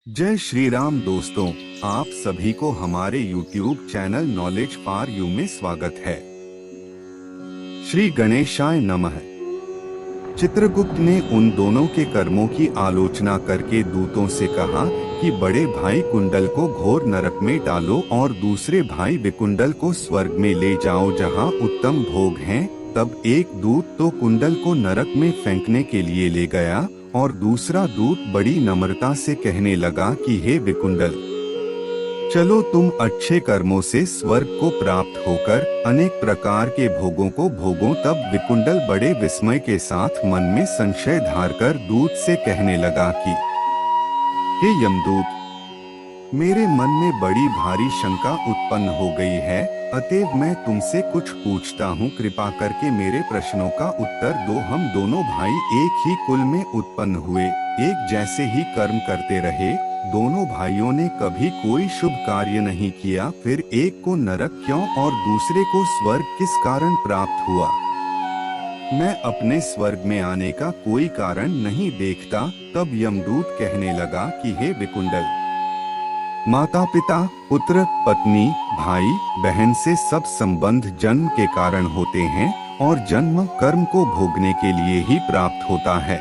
जय श्री राम दोस्तों, आप सभी को हमारे YouTube channel knowledge for you में स्वागत है। श्री गणेशाय नमः। चित्रगुप्त ने उन दोनों के कर्मों की आलोचना करके दूतों से कहा कि बड़े भाई कुंडल को घोर नरक में डालो और दूसरे भाई विकुंडल को स्वर्ग में ले जाओ जहां उत्तम भोग हैं। तब एक दूत तो कुंडल को नरक में फेंकने के लिए ले गया और दूसरा दूत बड़ी नम्रता से कहने लगा कि हे विकुंडल, चलो तुम अच्छे कर्मों से स्वर्ग को प्राप्त होकर अनेक प्रकार के भोगों को भोगो। तब विकुंडल बड़े विस्मय के साथ मन में संशय धारकर दूत से कहने लगा कि हे यमदूत, मेरे मन में बड़ी भारी शंका उत्पन्न हो गई है, अतएव मैं तुमसे कुछ पूछता हूँ। कृपा करके मेरे प्रश्नों का उत्तर दो। हम दोनों भाई एक ही कुल में उत्पन्न हुए, एक जैसे ही कर्म करते रहे। दोनों भाइयों ने कभी कोई शुभ कार्य नहीं किया, फिर एक को नरक क्यों और दूसरे को स्वर्ग किस कारण प्राप्त हुआ? मैं अपने स्वर्ग में आने का कोई कारण नहीं देखता। तब यमदूत कहने लगा कि हे विकुंडल, माता पिता, पुत्र, पत्नी, भाई, बहन से सब संबंध जन्म के कारण होते हैं और जन्म कर्म को भोगने के लिए ही प्राप्त होता है।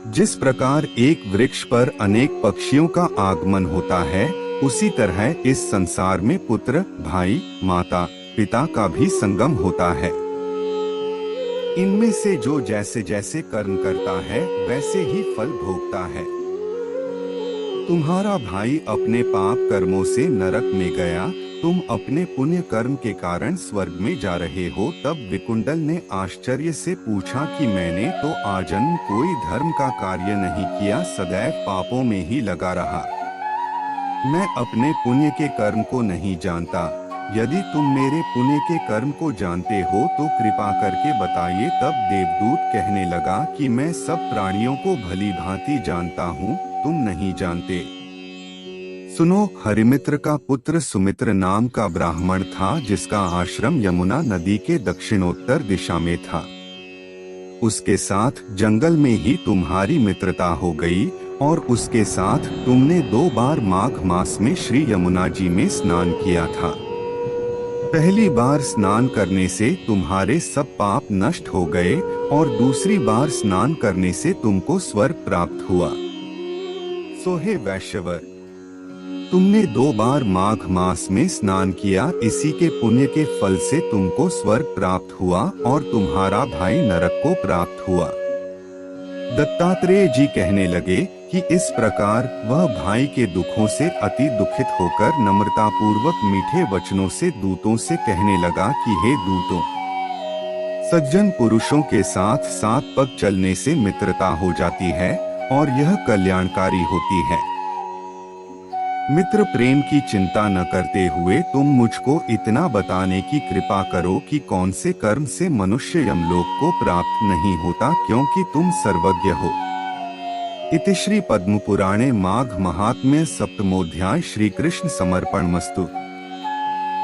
जिस प्रकार एक वृक्ष पर अनेक पक्षियों का आगमन होता है, उसी तरह इस संसार में पुत्र, भाई, माता, पिता का भी संगम होता है। इनमें से जो जैसे जैसे कर्म करता है वैसे ही फल भोगता है। तुम्हारा भाई अपने पाप कर्मों से नरक में गया, तुम अपने पुण्य कर्म के कारण स्वर्ग में जा रहे हो। तब विकुंडल ने आश्चर्य से पूछा कि मैंने तो आजन्म कोई धर्म का कार्य नहीं किया, सदैव पापों में ही लगा रहा। मैं अपने पुण्य के कर्म को नहीं जानता। यदि तुम मेरे पुण्य के कर्म को जानते हो तो कृपा करके बताइए। तब देवदूत कहने लगा कि मैं सब प्राणियों को भली भांति जानता हूँ, तुम नहीं जानते। सुनो, हरिमित्र का पुत्र सुमित्र नाम का ब्राह्मण था, जिसका आश्रम यमुना नदी के दक्षिणोत्तर दिशा में था। उसके साथ जंगल में ही तुम्हारी मित्रता हो गई और उसके साथ तुमने 2 बार माघ मास में श्री यमुना जी में स्नान किया था। पहली बार स्नान करने से तुम्हारे सब पाप नष्ट हो गए और दूसरी बार स्नान करने से तुमको स्वर्ग प्राप्त हुआ। सो हे वैश्यवर, तुमने 2 बार माघ मास में स्नान किया, इसी के पुण्य के फल से तुमको स्वर्ग प्राप्त हुआ और तुम्हारा भाई नरक को प्राप्त हुआ। दत्तात्रेय जी कहने लगे कि इस प्रकार वह भाई के दुखों से अति दुखित होकर नम्रता पूर्वक मीठे वचनों से दूतों से कहने लगा कि हे दूतों, सज्जन पुरुषों के साथ 7 पग चलने से मित्रता हो जाती है और यह कल्याणकारी होती है। मित्र प्रेम की चिंता न करते हुए तुम मुझको इतना बताने की कृपा करो कि कौन से कर्म से मनुष्य यमलोक को प्राप्त नहीं होता, क्योंकि तुम सर्वज्ञ हो। इति श्री पद्म पुराणे माघ महात्म्य सप्तमोध्याय। श्री कृष्ण समर्पणमस्तु।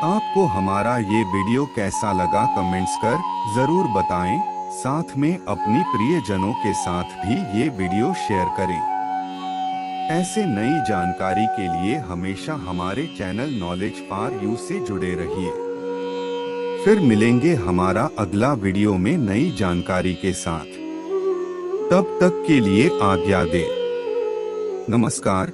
आपको हमारा ये वीडियो कैसा लगा कमेंट्स कर जरूर बताएं। साथ में अपनी प्रियजनों के साथ भी ये वीडियो शेयर करें। ऐसे नई जानकारी के लिए हमेशा हमारे चैनल नॉलेज फॉर यू से जुड़े रहिए। फिर मिलेंगे हमारा अगला वीडियो में नई जानकारी के साथ। तब तक के लिए आज्ञा दे। नमस्कार।